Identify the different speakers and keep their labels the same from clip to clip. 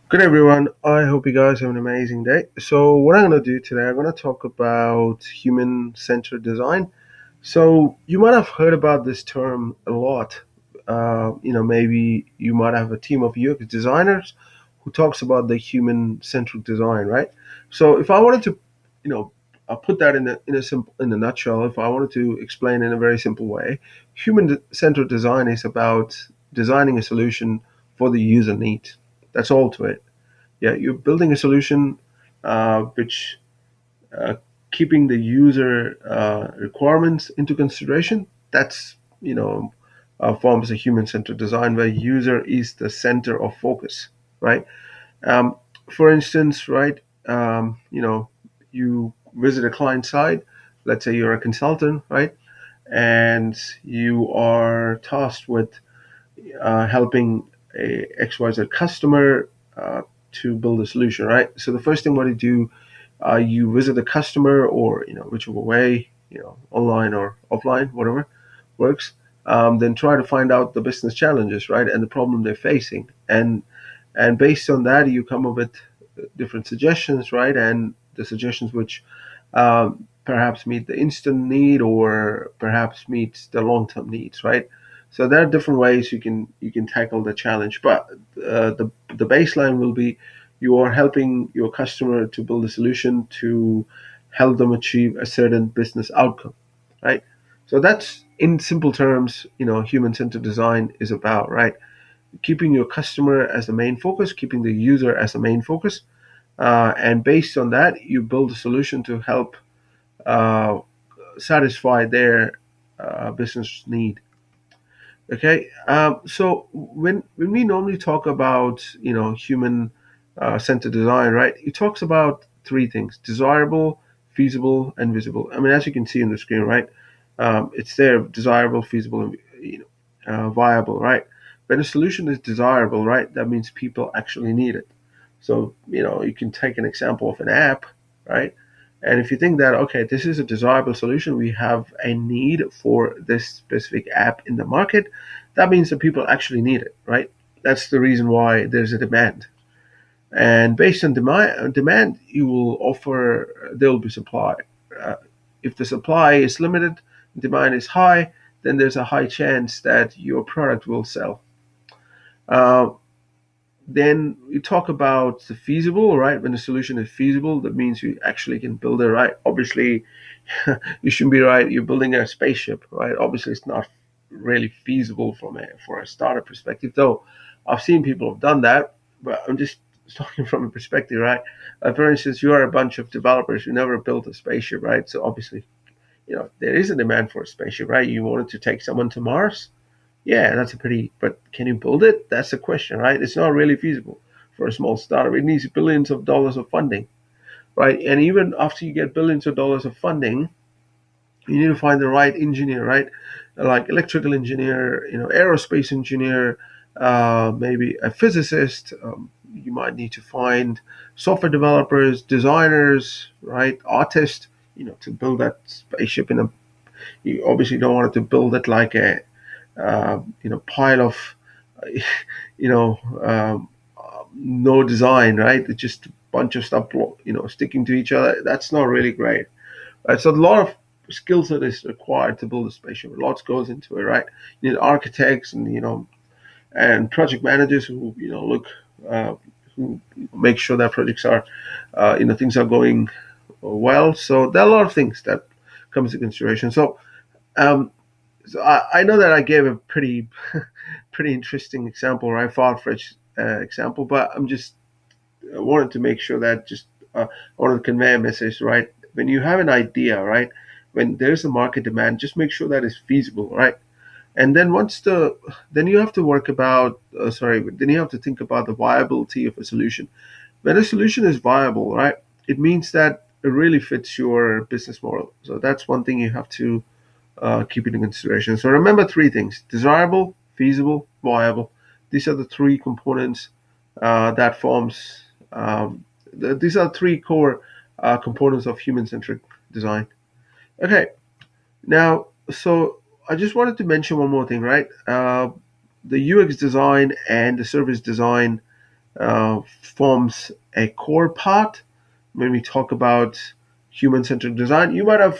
Speaker 1: Good everyone. I hope you guys have an amazing day. So what I'm going to do today, I'm going to talk about human-centered design. So you might have heard about this term a lot. Maybe you might have a team of UX designers who talks about the human-centric design, right? So if I wanted to, I'll put that in a nutshell. If I wanted to explain in a very simple way, human-centered design is about designing a solution for the user needs. That's all to it. Yeah, you're building a solution which uh, keeping the user requirements into consideration. That's forms a human-centered design where user is the center of focus, right? Um, for instance, right, you visit a client site. Let's say you're a consultant, right, and you are tasked with helping a XYZ customer to build a solution, right? So the first thing what you do, you visit the customer or whichever way, online or offline, whatever works. Then try to find out the business challenges, right, and the problem they're facing, and based on that, you come up with different suggestions, right, and the suggestions which perhaps meet the instant need or perhaps meet the long-term needs, right? So there are different ways you can tackle the challenge, but the baseline will be you are helping your customer to build a solution to help them achieve a certain business outcome, right? So that's in simple terms, human-centered design is about, right? Keeping your customer as the main focus, keeping the user as the main focus, and based on that, you build a solution to help uh, satisfy their business need. Okay, so when we normally talk about human centered design, right? It talks about three things: desirable, feasible, and visible. I mean, as you can see on the screen, right? It's there: desirable, feasible, and viable, right? When a solution is desirable, right, that means people actually need it. So you can take an example of an app, right? And if you think that, okay, this is a desirable solution, we have a need for this specific app in the market, that means that people actually need it, right? That's the reason why there's a demand. And based on demand, you will offer, there will be supply. Uh, if the supply is limited, demand is high, then there's a high chance that your product will sell. Uh, then we talk about the feasible, right? When the solution is feasible, that means you actually can build it, right? Obviously, you shouldn't be right. You're building a spaceship, right? Obviously, it's not really feasible for a startup perspective, though. I've seen people have done that, but I'm just talking from a perspective, right? For instance, you are a bunch of developers who never built a spaceship, right? So obviously, there is a demand for a spaceship, right? You wanted to take someone to Mars, yeah, that's a pretty, but can you build it? That's the question, right? It's not really feasible for a small startup. It needs billions of dollars of funding, right? And even after you get billions of dollars of funding, you need to find the right engineer, right? Like electrical engineer, aerospace engineer, maybe a physicist. You might need to find software developers, designers, right? Artists, to build that spaceship in a. You obviously don't want it to build it like a pile of you know no design, right? It's just a bunch of stuff sticking to each other. That's not really great, right? So a lot of skills that is required to build a spaceship. Lots goes into it, right? You need architects and and project managers who look who make sure that projects are things are going well. So there are a lot of things that comes into consideration. Um, so I know that I gave a pretty pretty interesting example, right? Far-fetched example, but I wanted to make sure that I wanted to convey a message, right? When you have an idea, right? When there's a market demand, just make sure that it's feasible, right? And then then you have to then you have to think about the viability of a solution. When a solution is viable, right? It means that it really fits your business model. So that's one thing you have to keep it in consideration. So remember three things: desirable, feasible, viable. These are the three components that forms. These are three core components of human-centric design. Okay, now so I just wanted to mention one more thing, right? The UX design and the service design forms a core part when we talk about human-centric design. You might have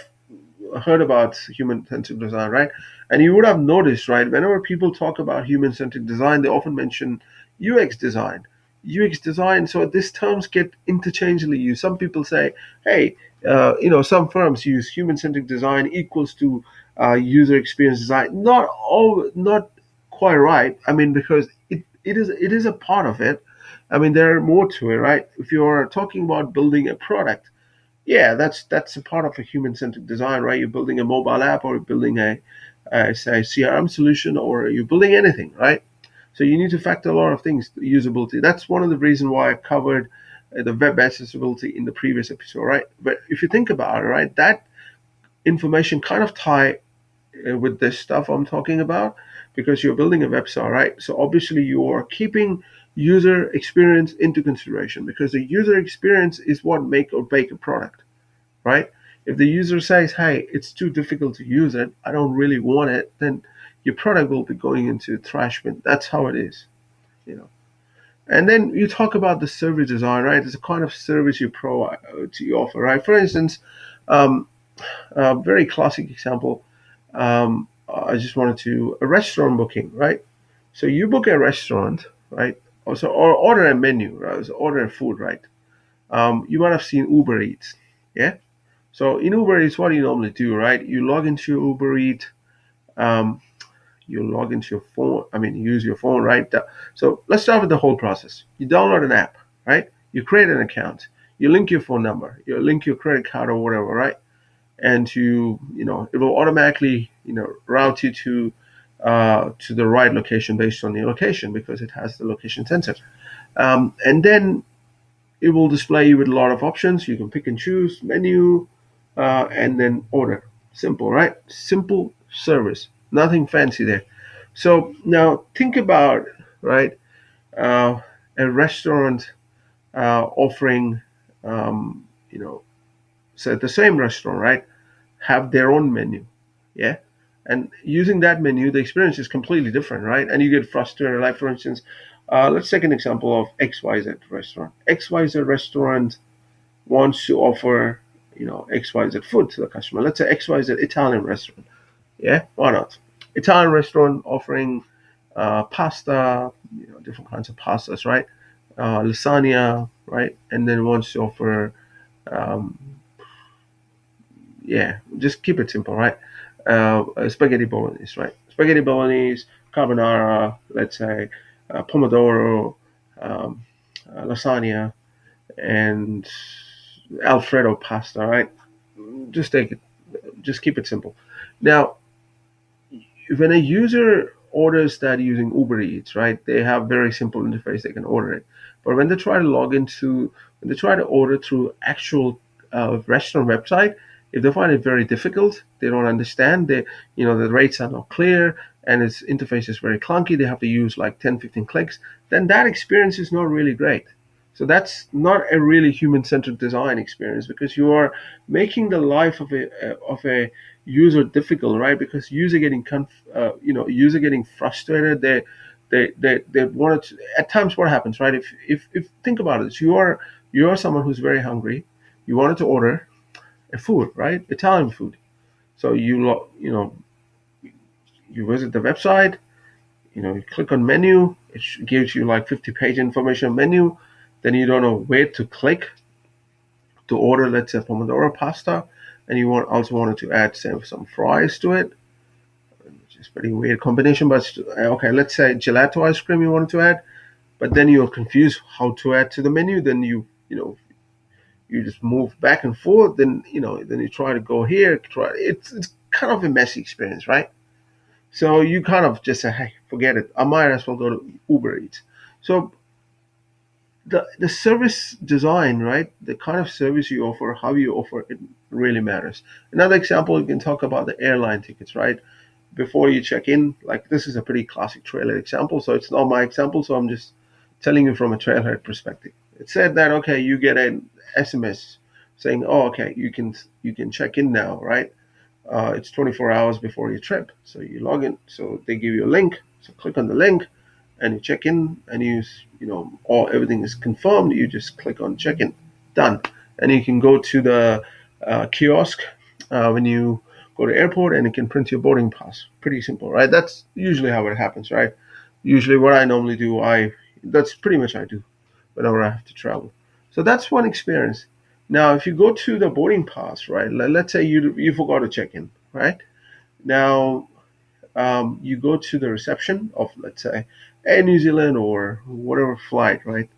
Speaker 1: heard about human-centric design, right? And you would have noticed, right, whenever people talk about human-centric design, they often mention UX design. UX design, so these terms get interchangeably used. Some people say, hey, some firms use human-centric design equals to user experience design. Not quite right. I mean, because it is a part of it. I mean, there are more to it, right? If you're talking about building a product, yeah, that's a part of a human-centric design, right? You're building a mobile app, or you're building say, CRM solution, or you're building anything, right? So you need to factor a lot of things. Usability. That's one of the reasons why I covered the web accessibility in the previous episode, right? But if you think about it, right, that information kind of tie with this stuff I'm talking about, because you're building a website, right? So obviously you are keeping user experience into consideration, because the user experience is what make or break a product, right? If the user says, hey, it's too difficult to use it, I don't really want it, then your product will be going into trash bin. That's how it is, you know. And then you talk about the service design, right? It's a kind of service you provide, you offer, right? For instance, um, a very classic example. I just wanted to a restaurant booking, right? So you book a restaurant, right? Also, or order a menu, right? So order a food, right? You might have seen Uber Eats, yeah. So in Uber Eats, what do you normally do, right? You log into your Uber Eats, um, you log into your phone. I mean, you use your phone, right? So let's start with the whole process. You download an app, right? You create an account. You link your phone number. You link your credit card or whatever, right? And it will automatically, route you to the right location based on your location, because it has the location sensor. And then it will display you with a lot of options. You can pick and choose menu, and then order. Simple, right? Simple service. Nothing fancy there. So now think about, right, a restaurant offering, you know, so the same restaurant, right, have their own menu, yeah, and using that menu, the experience is completely different, right? And you get frustrated. Like for instance, let's take an example of XYZ restaurant. XYZ restaurant wants to offer, XYZ food to the customer. Let's say XYZ Italian restaurant. Yeah, why not? Italian restaurant offering pasta, different kinds of pastas, right? Lasagna, right? And then wants to offer, um, yeah, just keep it simple, right? Spaghetti bolognese, right? Spaghetti bolognese, carbonara, let's say, pomodoro, um, lasagna, and Alfredo pasta, right? Just take it, just keep it simple. Now, when a user orders that using Uber Eats, right, they have very simple interface. They can order it. But when they try to when they try to order through actual restaurant website, if they find it very difficult, they don't understand. The rates are not clear, and its interface is very clunky. They have to use like 10, 15 clicks. Then that experience is not really great. So that's not a really human-centered design experience, because you are making the life of a user difficult, right? Because user getting frustrated. They wanted to, at times, what happens, right? If think about it, you are someone who's very hungry. You wanted to order a food, right? Italian food. So you visit the website. You click on menu. It gives you like 50-page information menu. Then you don't know where to click to order, let's say, pomodoro pasta, and you also wanted to add, say, some fries to it, which is pretty weird combination. But okay, let's say gelato ice cream you wanted to add, but then you're confused how to add to the menu. Then you just move back and forth. Then you try to go here. It's kind of a messy experience, right? So you kind of just say, hey, forget it. I might as well go to Uber Eats. So the service design, right? The kind of service you offer, how you offer it, really matters. Another example, you can talk about the airline tickets, right? Before you check in, like this is a pretty classic trailhead example. So it's not my example, so I'm just telling you from a trailhead perspective. It said that, okay, you get an SMS saying, oh, okay, you can check in now, right? It's 24 hours before your trip, so you log in. So they give you a link. So click on the link, and you check in, and all everything is confirmed. You just click on check in, done, and you can go to the kiosk when you go to airport, and you can print your boarding pass. Pretty simple, right? That's usually how it happens, right? Usually, what I normally do, I that's pretty much I do whenever I have to travel. So that's one experience. Now, if you go to the boarding pass, right? Let's say you forgot to check in, right? Now, you go to the reception of, let's say, Air New Zealand or whatever flight, right?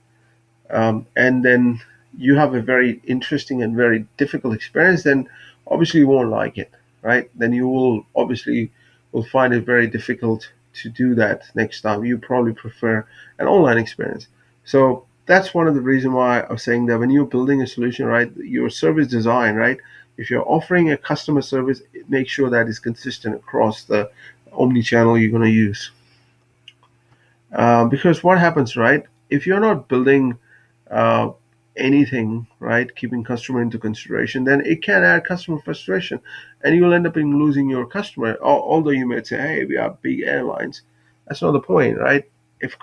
Speaker 1: And then you have a very interesting and very difficult experience, then obviously you won't like it, right? Then you will obviously will find it very difficult to do that next time. You probably prefer an online experience. So that's one of the reasons why I was saying that when you're building a solution, right, your service design, right, if you're offering a customer service, make sure that is consistent across the omni-channel you're going to use. Because what happens, right? If you're not building uh, anything, right, keeping customer into consideration, then it can add customer frustration, and you will end up in losing your customer. Although you may say, "Hey, we are big airlines," that's not the point, right? If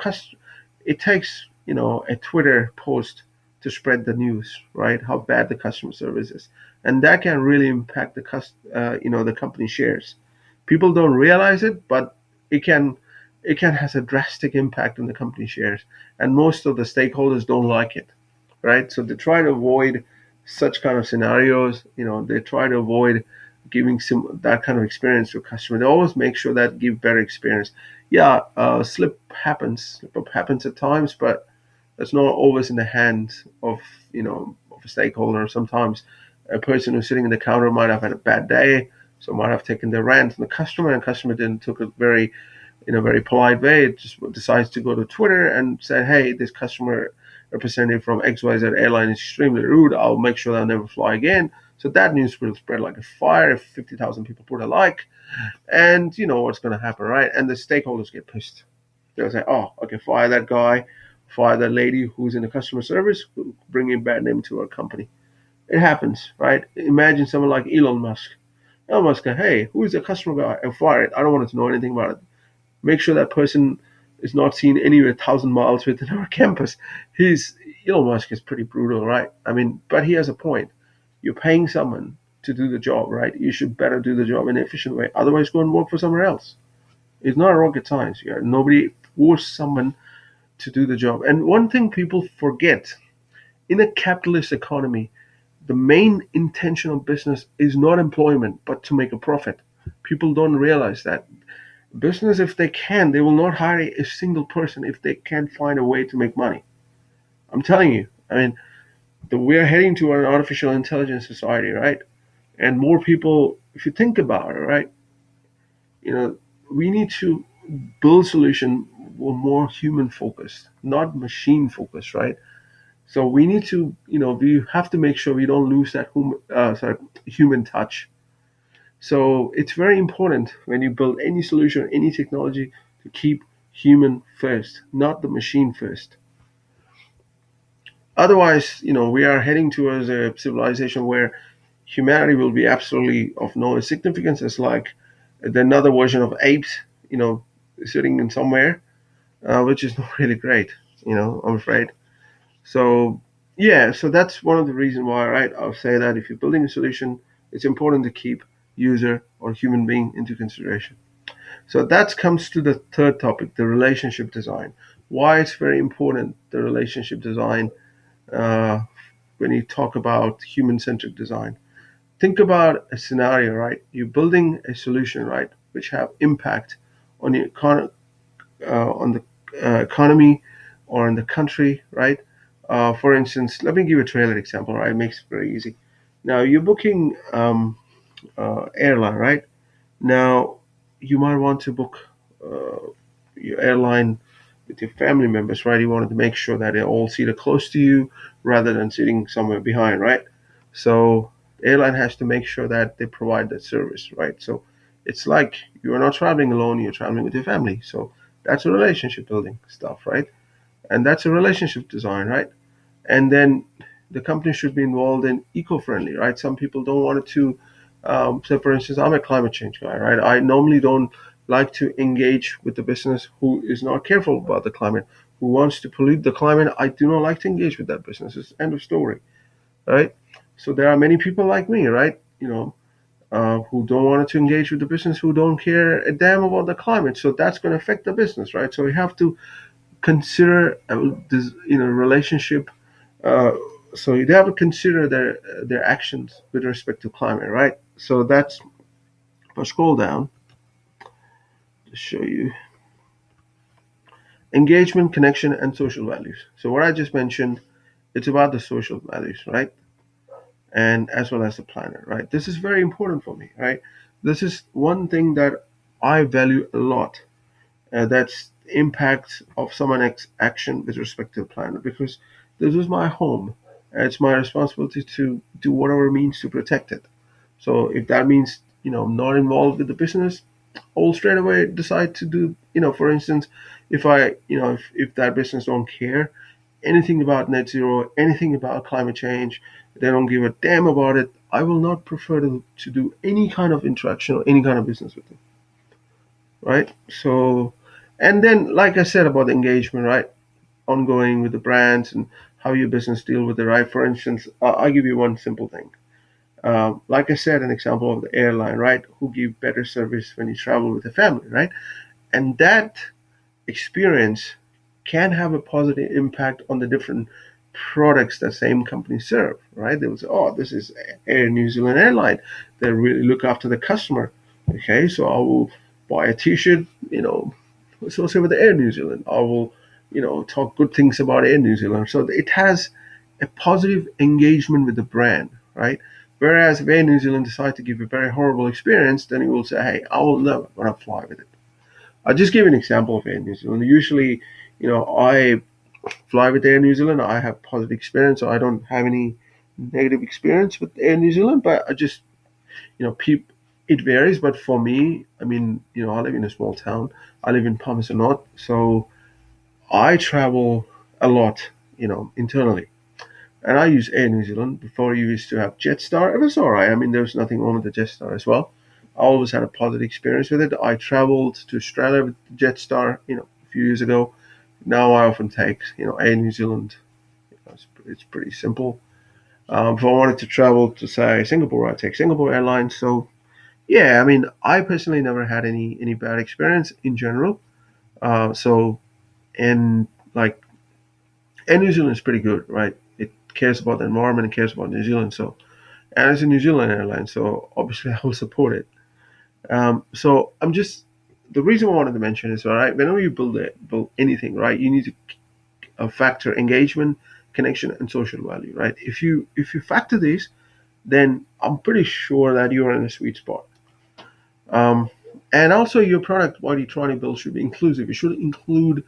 Speaker 1: it takes a Twitter post to spread the news, right? How bad the customer service is, and that can really impact the company shares. People don't realize it, but it can has a drastic impact on the company shares, and most of the stakeholders don't like it, right? So they try to avoid such kind of scenarios. They try to avoid giving that kind of experience to a customer. They always make sure that give better experience. Yeah, slip up happens at times, but that's not always in the hands of a stakeholder. Sometimes a person who's sitting in the counter might have had a bad day, so might have taken the rant on the customer, and customer didn't took it very in a very polite way. It just decides to go to Twitter and say, "Hey, this customer representative from XYZ airline is extremely rude. I'll make sure they'll never fly again." So that news will spread like a fire if 50,000 people put a like, and you know what's going to happen, right? And the stakeholders get pissed. They'll say, "Oh, okay, fire that guy, fire that lady who's in the customer service, bringing bad name to our company." It happens, right? Imagine someone like Elon Musk. Elon Musk, hey, who is the customer guy? And fire it. I don't want to know anything about it. Make sure that person is not seen anywhere 1,000 miles within our campus. He's Elon Musk is pretty brutal, right? I mean, but he has a point. You're paying someone to do the job, right? You should better do the job in an efficient way. Otherwise, go and work for somewhere else. It's not rocket science. Yeah, nobody forced someone to do the job. And one thing people forget in a capitalist economy, the main intention of business is not employment, but to make a profit. People don't realize that. Business, if they can, they will not hire a single person if they can't find a way to make money. I'm telling you. I mean, we're heading to an artificial intelligence society, right? And more people, if you think about it, right? You know, we need to build solution more human focused, not machine focused, right? So we need to, we have to make sure we don't lose that human touch. So it's very important when you build any solution, any technology, to keep human first, not the machine first. Otherwise, we are heading towards a civilization where humanity will be absolutely of no significance. It's like another version of apes, you know, sitting in somewhere, which is not really great, I'm afraid. So, yeah, so that's one of the reasons why, right? I'll say that if you're building a solution, it's important to keep user or human being into consideration. So that comes to the third topic, the relationship design. Why it's very important, the relationship design, uh, when you talk about human-centric design. Think about a scenario, right? You're building a solution, right, which have impact on the economy or in the country, right? For instance, let me give a trailer example, right? It makes it very easy. Now you're booking airline, right? Now, you might want to book uh, your airline with your family members, right? You wanted to make sure that they all seated close to you rather than sitting somewhere behind, right? So, the airline has to make sure that they provide that service, right? So, it's like you're not traveling alone, you're traveling with your family. So, that's a relationship building stuff, right? And that's a relationship design, right? And then the company should be involved in eco-friendly, right? Some people don't want it to. So, for instance, I'm a climate change guy, right? I normally don't like to engage with the business who is not careful about the climate, who wants to pollute the climate. I do not like to engage with that business. It's end of story, right? So there are many people like me, right? Who don't want to engage with the business, who don't care a damn about the climate. So that's going to affect the business, right? So we have to consider this, relationship. Uh, so you have to consider their actions with respect to climate, right? So that's. If I scroll down to show you engagement, connection, and social values. So what I just mentioned, it's about the social values, right? And as well as the planet, right? This is very important for me, right? This is one thing that I value a lot. That's impact of someone's action with respect to the planet, because this is my home. It's my responsibility to do whatever means to protect it. So if that means not involved with the business, I'll straight away decide to do. For instance, if that business don't care anything about net zero, anything about climate change, they don't give a damn about it, I will not prefer to do any kind of interaction or any kind of business with them, right? So, and then, like I said about engagement, right? Ongoing with the brands and how your business deal with it, right? For instance, I'll give you one simple thing. Like I said, an example of the airline, right? Who give better service when you travel with a family, right? And that experience can have a positive impact on the different products that same company serve, right? They will say, oh, this is Air New Zealand airline. They really look after the customer. Okay, so I will buy a T-shirt, associated with Air New Zealand. I will, talk good things about Air New Zealand. So it has a positive engagement with the brand, right? Whereas if Air New Zealand decide to give a very horrible experience, then you will say, hey, I will never gonna fly with it. I'll just give an example of Air New Zealand. Usually, I fly with Air New Zealand. I have positive experience, so I don't have any negative experience with Air New Zealand. But I just, it varies. But for me, I mean, I live in a small town. I live in Palmerston North, so I travel a lot, internally. And I use Air New Zealand. Before you used to have Jetstar. It was all right. I mean, there was nothing wrong with the Jetstar as well. I always had a positive experience with it. I traveled to Australia with Jetstar, a few years ago. Now I often take, Air New Zealand. It's pretty simple. If I wanted to travel to say Singapore, I take Singapore Airlines. So yeah, I mean, I personally never had any bad experience in general. So and like Air New Zealand is pretty good, right? It cares about the environment, it cares about New Zealand. So and it's a New Zealand airline, so obviously I will support it. So I'm just the reason I wanted to mention is all right. Whenever you build anything, right, you need to factor engagement, connection, and social value, right? If you factor these, then I'm pretty sure that you're in a sweet spot. Um, and also, your product, what you're trying to build, should be inclusive. It should include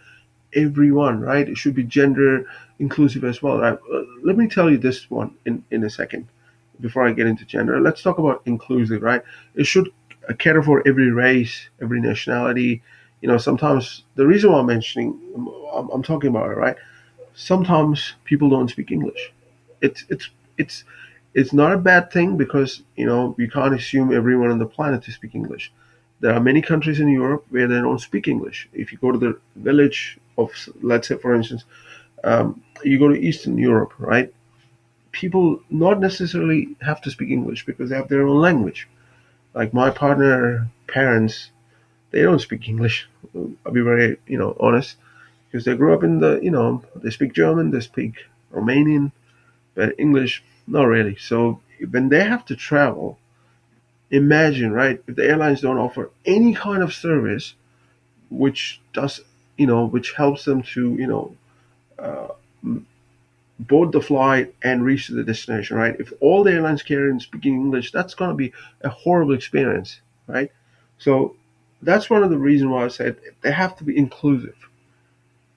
Speaker 1: everyone, right? It should be gender inclusive as well. Right? Let me tell you this one in a second before I get into gender. Let's talk about inclusive, right? It should cater for every race, every nationality. Sometimes the reason why I'm talking about it, right? Sometimes people don't speak English. It's it's it's it's not a bad thing because you can't assume everyone on the planet to speak English. There are many countries in Europe where they don't speak English. If you go to the village of, let's say, for instance, you go to Eastern Europe, right? People not necessarily have to speak English because they have their own language. Like my partner parents, they don't speak English. I'll be very, honest, because they grew up in they speak German, they speak Romanian, but English, not really. So when they have to travel, imagine, right, if the airlines don't offer any kind of service which does, which helps them to, uh, board the flight and reach to the destination, right? If all the airlines care in speaking English, that's going to be a horrible experience, right? So that's one of the reasons why I said they have to be inclusive.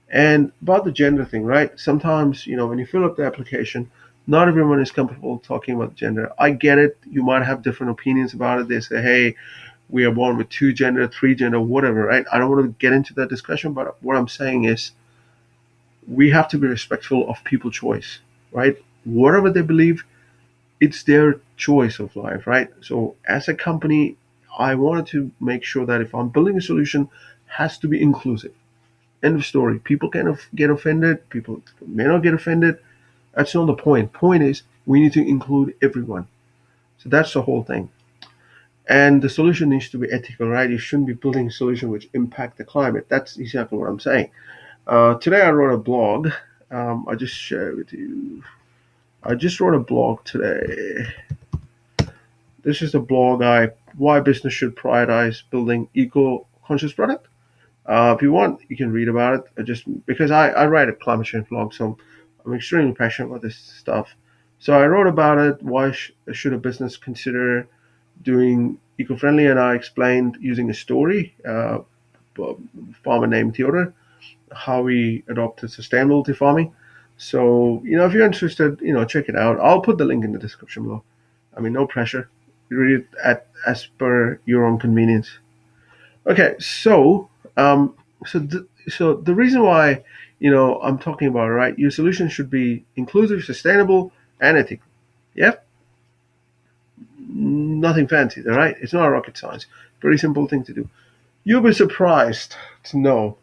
Speaker 1: And about the gender thing, right? Sometimes, when you fill up the application, not everyone is comfortable talking about gender. I get it. You might have different opinions about it. They say, hey, we are born with two gender, three gender, whatever, right? I don't want to get into that discussion, but what I'm saying is we have to be respectful of people's choice, right? Whatever they believe, it's their choice of life, right? So as a company, I wanted to make sure that if I'm building a solution, has to be inclusive. End of story. People can get offended. People may not get offended. That's not the point. Point is we need to include everyone. So that's the whole thing. And the solution needs to be ethical, right? You shouldn't be building a solution which impact the climate. That's exactly what I'm saying. Today I wrote a blog. I just share with you. I just wrote a blog today. This is the blog I why business should prioritize building eco-conscious product. If you want, you can read about it. Just because I write a climate change blog, so I'm extremely passionate about this stuff. So I wrote about it. Why should a business consider doing eco-friendly? And I explained using a story, farmer named Theodore, how we adopted sustainability farming. So if you're interested, check it out. I'll put the link in the description below. I mean, no pressure. You read it as per your own convenience. Okay, so the reason why I'm talking about it, right? Your solution should be inclusive, sustainable, and ethical. Yeah, nothing fancy, all right? It's not rocket science. Pretty simple thing to do. You'll be surprised to know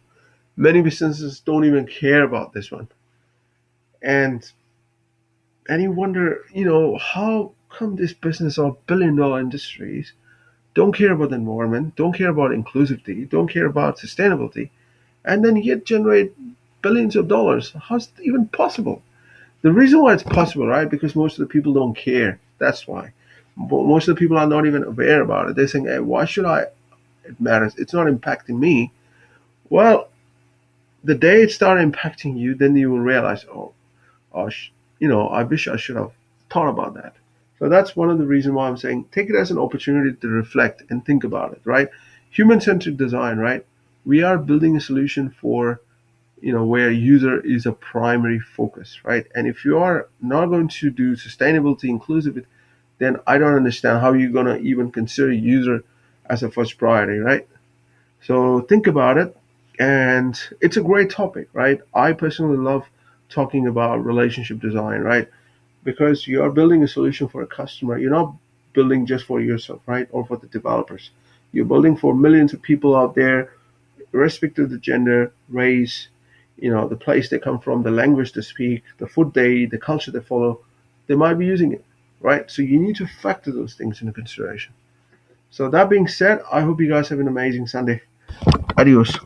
Speaker 1: many businesses don't even care about this one, and you wonder, how come this business or billion-dollar industries don't care about the environment, don't care about inclusivity, don't care about sustainability, and then yet generate billions of dollars. How's it even possible? The reason why it's possible, right? Because most of the people don't care. That's why. Most of the people are not even aware about it. They're saying, hey, why should I? It matters. It's not impacting me. Well, the day it starts impacting you, then you will realize, oh, I wish I should have thought about that. So that's one of the reasons why I'm saying take it as an opportunity to reflect and think about it, right? Human-centered design, right? We are building a solution for where user is a primary focus, right? And if you are not going to do sustainability inclusive, then I don't understand how you're going to even consider user as a first priority, right? So think about it. And it's a great topic, right? I personally love talking about relationship design, right? Because you are building a solution for a customer. You're not building just for yourself, right? Or for the developers. You're building for millions of people out there, irrespective of the gender, race, the place they come from, the language they speak, the food they eat, the culture they follow, they might be using it, right? So you need to factor those things into consideration. So that being said, I hope you guys have an amazing Sunday. Adios.